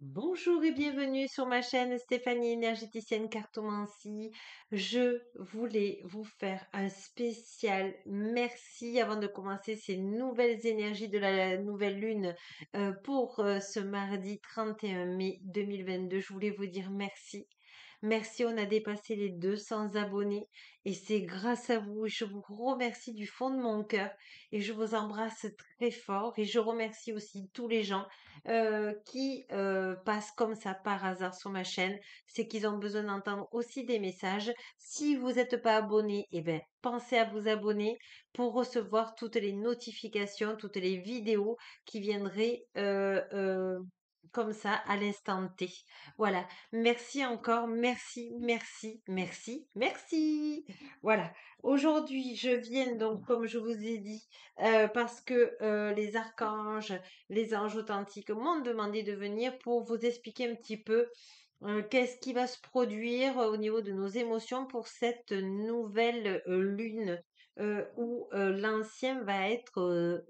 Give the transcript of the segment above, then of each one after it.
Bonjour et bienvenue sur ma chaîne Stéphanie énergéticienne cartomancie. Je voulais vous faire un spécial merci avant de commencer ces nouvelles énergies de la nouvelle lune pour ce mardi 31 mai 2022. Je voulais vous dire merci. Merci, on a dépassé les 200 abonnés et c'est grâce à vous. Je vous remercie du fond de mon cœur et je vous embrasse très fort et je remercie aussi tous les gens qui passent comme ça par hasard sur ma chaîne. C'est qu'ils ont besoin d'entendre aussi des messages. Si vous n'êtes pas abonné, eh ben, pensez à vous abonner pour recevoir toutes les notifications, toutes les vidéos qui viendraient comme ça à l'instant T. Voilà. Merci encore. Merci, merci, merci, merci. Voilà. Aujourd'hui, je viens donc, comme je vous ai dit, parce que les archanges, les anges authentiques m'ont demandé de venir pour vous expliquer un petit peu qu'est-ce qui va se produire au niveau de nos émotions pour cette nouvelle lune où l'ancien va être,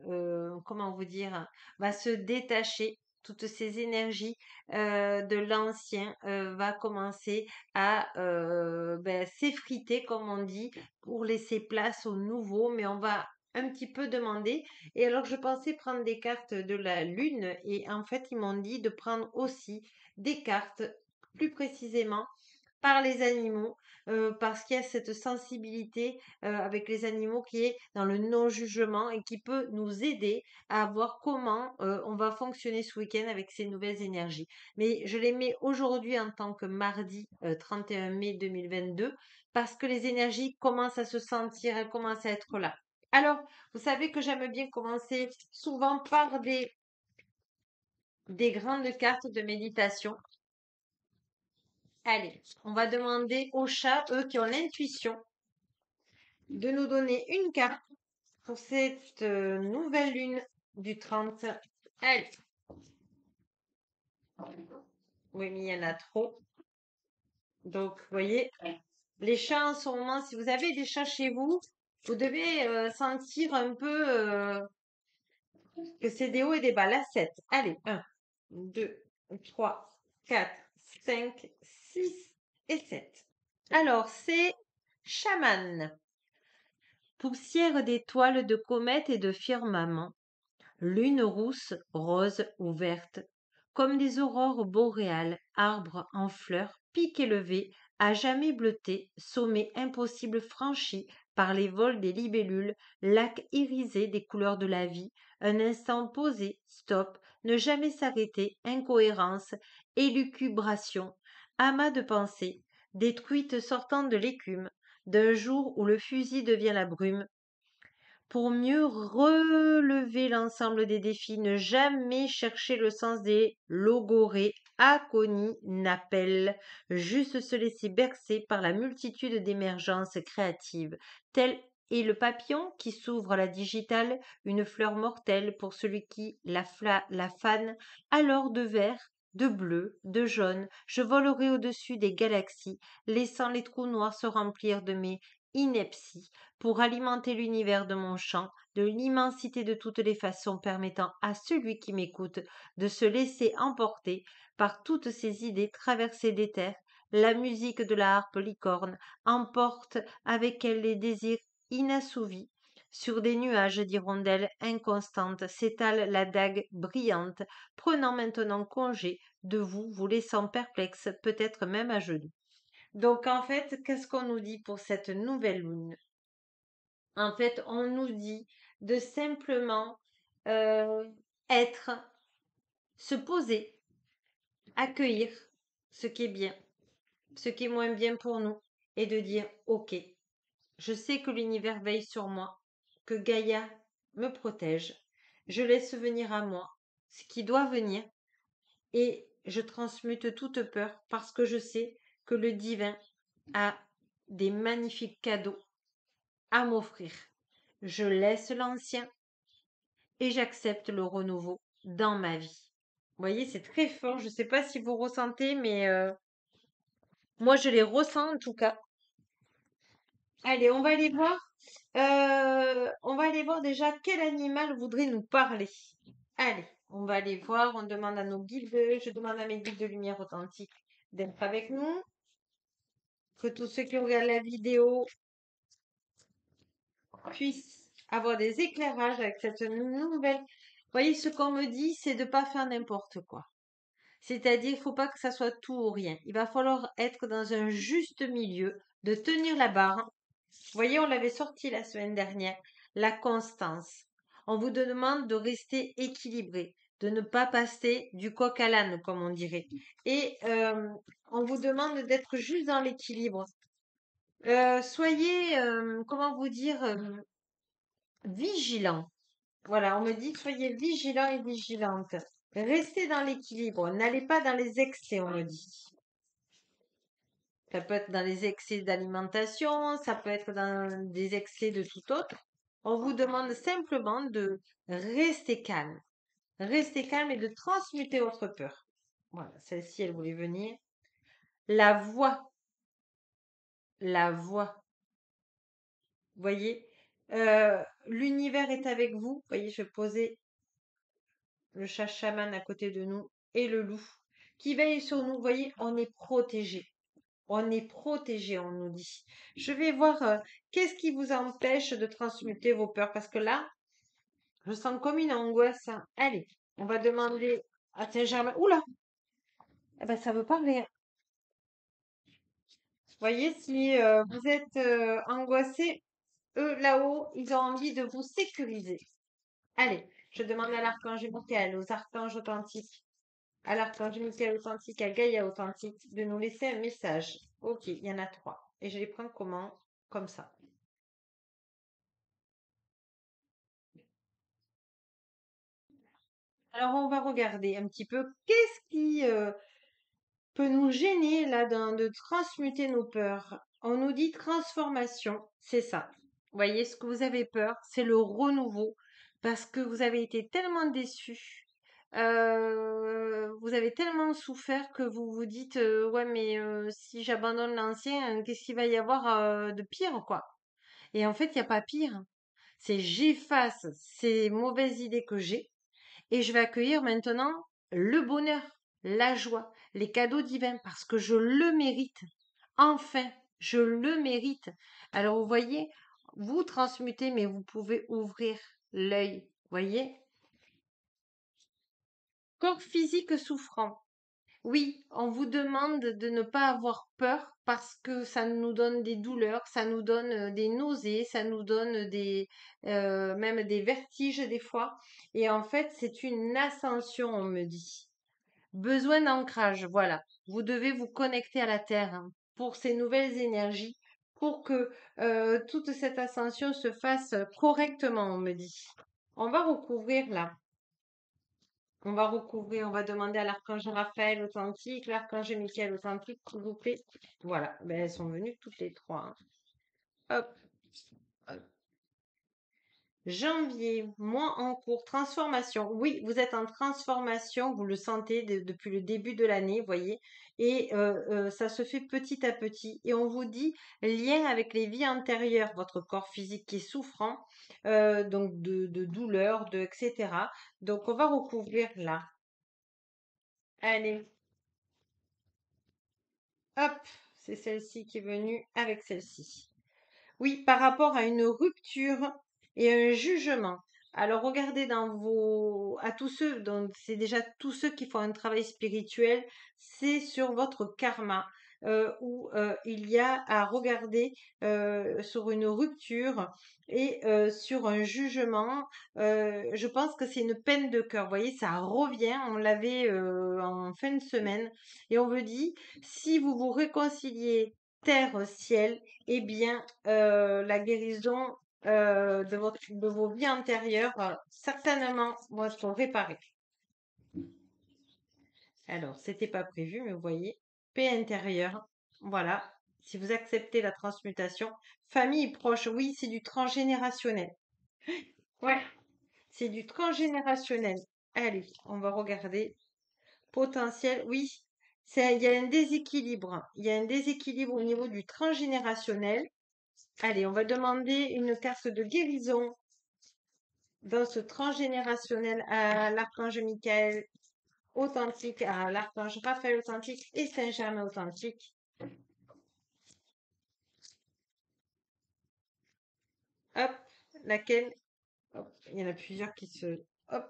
comment vous dire, va se détacher. Toutes ces énergies de l'ancien va commencer à s'effriter, comme on dit, pour laisser place au nouveau. Mais on va un petit peu demander. Et alors, je pensais prendre des cartes de la lune et en fait, ils m'ont dit de prendre aussi des cartes plus précisément par les animaux, parce qu'il y a cette sensibilité avec les animaux qui est dans le non-jugement et qui peut nous aider à voir comment on va fonctionner ce week-end avec ces nouvelles énergies. Mais je les mets aujourd'hui en tant que mardi 31 mai 2022 parce que les énergies commencent à se sentir, elles commencent à être là. Alors, vous savez que j'aime bien commencer souvent par des grandes cartes de méditation. Allez, on va demander aux chats, eux qui ont l'intuition, de nous donner une carte pour cette nouvelle lune du 30. Allez, oui, mais il y en a trop. Donc, vous voyez, les chats en ce moment, si vous avez des chats chez vous, vous devez sentir un peu que c'est des hauts et des bas. La 7. Allez, 1, 2, 3, 4, 5, 6 et 7. Alors, c'est chaman. Poussière d'étoiles, de comètes et de firmaments, lune rousse, rose ou verte, comme des aurores boréales, arbres en fleurs, pics élevés, à jamais bleutés, sommets impossibles franchis par les vols des libellules, lacs irisés des couleurs de la vie, un instant posé, stop, ne jamais s'arrêter, incohérence, élucubration, amas de pensées, détruites sortant de l'écume, d'un jour où le fusil devient la brume, pour mieux relever l'ensemble des défis, ne jamais chercher le sens des logorées, aconis, n'appelle, juste se laisser bercer par la multitude d'émergences créatives, tel est le papillon qui s'ouvre à la digitale, une fleur mortelle pour celui qui la fane, alors de vert, de bleu, de jaune, je volerai au-dessus des galaxies, laissant les trous noirs se remplir de mes inepties, pour alimenter l'univers de mon chant, de l'immensité de toutes les façons permettant à celui qui m'écoute de se laisser emporter par toutes ces idées traversées d'éther. La musique de la harpe licorne emporte avec elle les désirs inassouvis. Sur des nuages d'hirondelles inconstantes s'étale la dague brillante, prenant maintenant congé de vous, vous laissant perplexe, peut-être même à genoux. Donc en fait, qu'est-ce qu'on nous dit pour cette nouvelle lune? En fait, on nous dit de simplement euh, être, se poser, accueillir ce qui est bien, ce qui est moins bien pour nous, et de dire, OK, je sais que l'univers veille sur moi, que Gaïa me protège, je laisse venir à moi ce qui doit venir, et je transmute toute peur parce que je sais que le divin a des magnifiques cadeaux à m'offrir. Je laisse l'ancien et j'accepte le renouveau dans ma vie. Vous voyez, c'est très fort. Je ne sais pas si vous ressentez, mais moi, je les ressens en tout cas. Allez, on va aller voir. On va aller voir déjà quel animal voudrait nous parler. Allez. On va aller voir, on demande à nos guides, je demande à mes guides de lumière authentique d'être avec nous, que tous ceux qui regardent la vidéo puissent avoir des éclairages avec cette nouvelle. Vous voyez, ce qu'on me dit, c'est de pas faire n'importe quoi. C'est-à-dire, il faut pas que ça soit tout ou rien. Il va falloir être dans un juste milieu, de tenir la barre. Vous voyez, on l'avait sorti la semaine dernière, la constance. On vous demande de rester équilibré, de ne pas passer du coq à l'âne, comme on dirait. Et on vous demande d'être juste dans l'équilibre. Soyez, comment vous dire, vigilant. Voilà, on me dit soyez vigilant et vigilante. Restez dans l'équilibre, n'allez pas dans les excès, on me dit. Ça peut être dans les excès d'alimentation, ça peut être dans des excès de tout autre. On vous demande simplement de rester calme. Rester calme et de transmuter votre peur. Voilà, celle-ci, elle voulait venir. La voix, la voix. Vous voyez, l'univers est avec vous. Vous voyez, je posais le chat chaman à côté de nous et le loup qui veille sur nous. Vous voyez, on est protégé. On est protégé, on nous dit. Je vais voir qu'est-ce qui vous empêche de transmuter vos peurs parce que là, je sens comme une angoisse, hein. Allez, on va demander à Saint-Germain. Oula, eh ben, ça veut parler. Vous voyez, si vous êtes angoissé, eux là-haut, ils ont envie de vous sécuriser. Allez, je demande à l'archange Michael, aux archanges authentiques, à l'archange Michael authentique, à Gaïa authentique, de nous laisser un message. Ok, il y en a 3. Et je les prends comment? Comme ça. Alors, on va regarder un petit peu qu'est-ce qui peut nous gêner là de transmuter nos peurs. On nous dit transformation, c'est ça. Vous voyez, ce que vous avez peur, c'est le renouveau parce que vous avez été tellement déçus. Vous avez tellement souffert que vous vous dites ouais mais si j'abandonne l'ancien qu'est-ce qu'il va y avoir de pire quoi. Et en fait il n'y a pas pire, c'est j'efface ces mauvaises idées que j'ai et je vais accueillir maintenant le bonheur, la joie, les cadeaux divins parce que je le mérite. Enfin, je le mérite. Alors, vous voyez, vous transmutez, mais vous pouvez ouvrir l'œil. Voyez? Corps physique souffrant. Oui, on vous demande de ne pas avoir peur parce que ça nous donne des douleurs, ça nous donne des nausées, ça nous donne des même des vertiges des fois. Et en fait, c'est une ascension, on me dit. Besoin d'ancrage, voilà. Vous devez vous connecter à la terre hein, pour ces nouvelles énergies, pour que toute cette ascension se fasse correctement, on me dit. On va recouvrir là. On va recouvrir, on va demander à l'archange Raphaël authentique, l'archange Michael authentique, s'il vous plaît. Voilà, ben, elles sont venues toutes les trois, hein. Hop, hop. Janvier, mois en cours, transformation. Oui, vous êtes en transformation, vous le sentez depuis le début de l'année, vous voyez, et ça se fait petit à petit. Et on vous dit lien avec les vies antérieures, votre corps physique qui est souffrant, donc de douleur, etc. Donc on va recouvrir là. Allez, hop, c'est celle-ci qui est venue avec celle-ci. Oui, par rapport à une rupture et un jugement. Alors regardez à tous ceux, donc c'est déjà tous ceux qui font un travail spirituel, c'est sur votre karma où il y a à regarder sur une rupture et sur un jugement. Je pense que c'est une peine de cœur. Vous voyez, ça revient. On l'avait en fin de semaine et on vous dit si vous vous réconciliez terre ciel eh bien, la guérison de vos vies antérieures, certainement, vont être réparées. Alors, c'était pas prévu, mais vous voyez, paix intérieure, voilà. Si vous acceptez la transmutation, famille proche, oui, c'est du transgénérationnel. Ouais, c'est du transgénérationnel. Allez, on va regarder. Potentiel, oui. Il y a un déséquilibre. Il y a un déséquilibre au niveau du transgénérationnel. Allez, on va demander une carte de guérison dans ce transgénérationnel à l'archange Michael authentique, à l'archange Raphaël authentique et Saint-Germain authentique. Hop, laquelle? Hop, il y en a plusieurs qui se... Hop.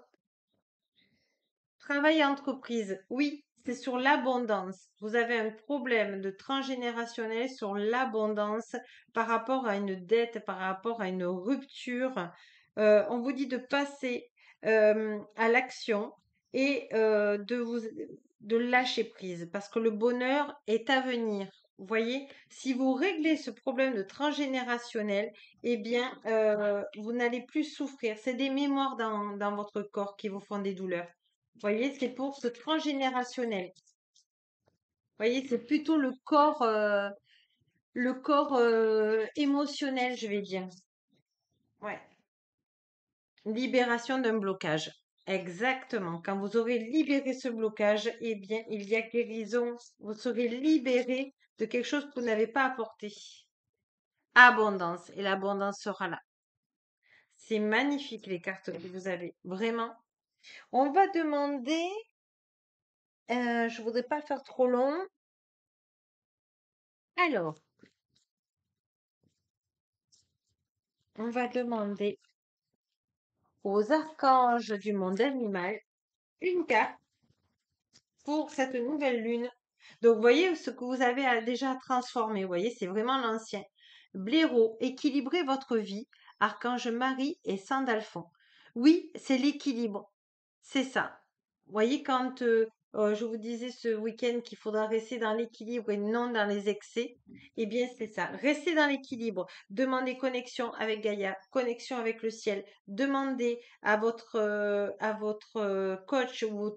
Travail et entreprise, oui, c'est sur l'abondance. Vous avez un problème de transgénérationnel sur l'abondance par rapport à une dette, par rapport à une rupture. On vous dit de passer à l'action et de lâcher prise parce que le bonheur est à venir. Vous voyez, si vous réglez ce problème de transgénérationnel, eh bien, vous n'allez plus souffrir. C'est des mémoires dans votre corps qui vous font des douleurs. Vous voyez, c'est pour ce transgénérationnel. Vous voyez, c'est plutôt le corps émotionnel, je vais dire. Ouais. Libération d'un blocage. Exactement. Quand vous aurez libéré ce blocage, eh bien, il y a guérison. Vous serez libéré de quelque chose que vous n'avez pas apporté. Abondance. Et l'abondance sera là. C'est magnifique les cartes que vous avez. Vraiment. On va demander, je voudrais pas faire trop long. Alors, on va demander aux archanges du monde animal une carte pour cette nouvelle lune. Donc, vous voyez ce que vous avez déjà transformé. Vous voyez, c'est vraiment l'ancien. Blaireau, équilibrez votre vie. Archange Marie et Sandalphon. Oui, c'est l'équilibre. C'est ça. Vous voyez, quand je vous disais ce week-end qu'il faudra rester dans l'équilibre et non dans les excès, eh bien, c'est ça. Restez dans l'équilibre. Demandez connexion avec Gaïa, connexion avec le ciel. Demandez à votre coach ou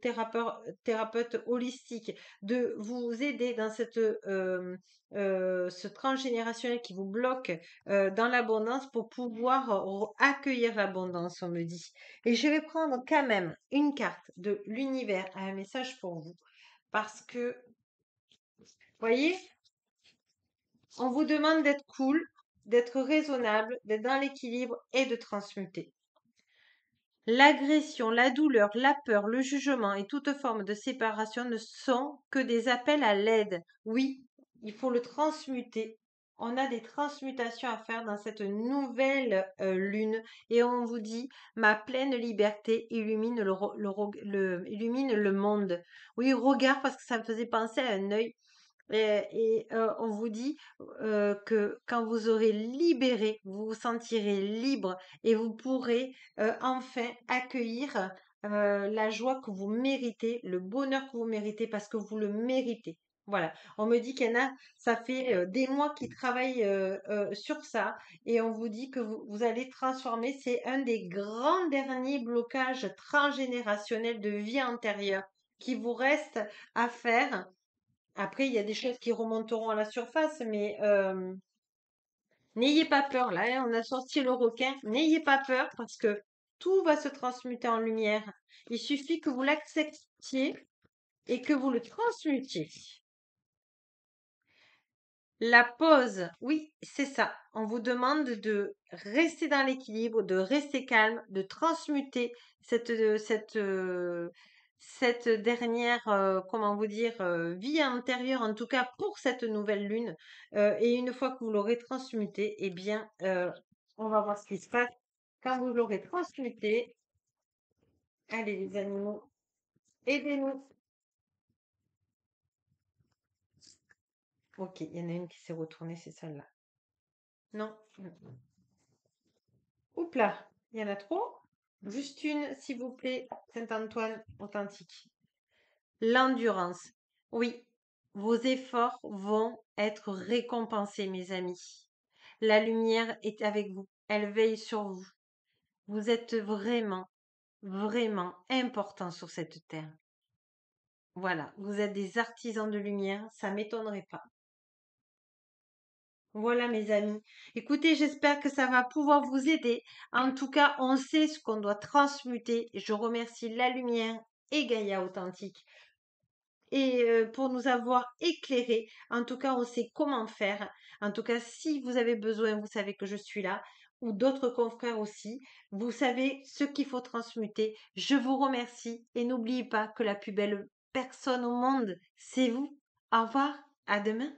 thérapeute holistique de vous aider dans ce transgénérationnel qui vous bloque dans l'abondance pour pouvoir accueillir l'abondance, on me dit. Et je vais prendre quand même une carte de l'univers, un message pour vous. Parce que, voyez, on vous demande d'être cool, d'être raisonnable, d'être dans l'équilibre et de transmuter. L'agression, la douleur, la peur, le jugement et toute forme de séparation ne sont que des appels à l'aide. Oui, il faut le transmuter. On a des transmutations à faire dans cette nouvelle lune et on vous dit ma pleine liberté illumine illumine le monde. Oui, regarde parce que ça me faisait penser à un œil on vous dit que quand vous aurez libéré, vous vous sentirez libre et vous pourrez enfin accueillir la joie que vous méritez, le bonheur que vous méritez parce que vous le méritez. Voilà, on me dit qu'il y en a, ça fait des mois qui travaillent sur ça et on vous dit que vous allez transformer. C'est un des grands derniers blocages transgénérationnels de vie antérieure qui vous reste à faire. Après, il y a des choses qui remonteront à la surface, mais n'ayez pas peur. Là, hein, on a sorti le requin. N'ayez pas peur parce que tout va se transmuter en lumière. Il suffit que vous l'acceptiez et que vous le transmutiez. La pause, oui, c'est ça. On vous demande de rester dans l'équilibre, de rester calme, de transmuter cette dernière, comment vous dire, vie antérieure, en tout cas pour cette nouvelle lune. Et une fois que vous l'aurez transmutée, eh bien, on va voir ce qui se passe. Quand vous l'aurez transmutée, allez les animaux, aidez-nous. Ok, il y en a une qui s'est retournée, c'est celle-là. Non. Oups là, il y en a trop. Juste une, s'il vous plaît, Saint-Antoine authentique. L'endurance. Oui, vos efforts vont être récompensés, mes amis. La lumière est avec vous. Elle veille sur vous. Vous êtes vraiment, vraiment important sur cette terre. Voilà, vous êtes des artisans de lumière, ça m'étonnerait pas. Voilà, mes amis. Écoutez, j'espère que ça va pouvoir vous aider. En tout cas, on sait ce qu'on doit transmuter. Je remercie la lumière et Gaïa Authentique et pour nous avoir éclairés. En tout cas, on sait comment faire. En tout cas, si vous avez besoin, vous savez que je suis là. ou d'autres confrères aussi. Vous savez ce qu'il faut transmuter. Je vous remercie et n'oubliez pas que la plus belle personne au monde, c'est vous. Au revoir, à demain.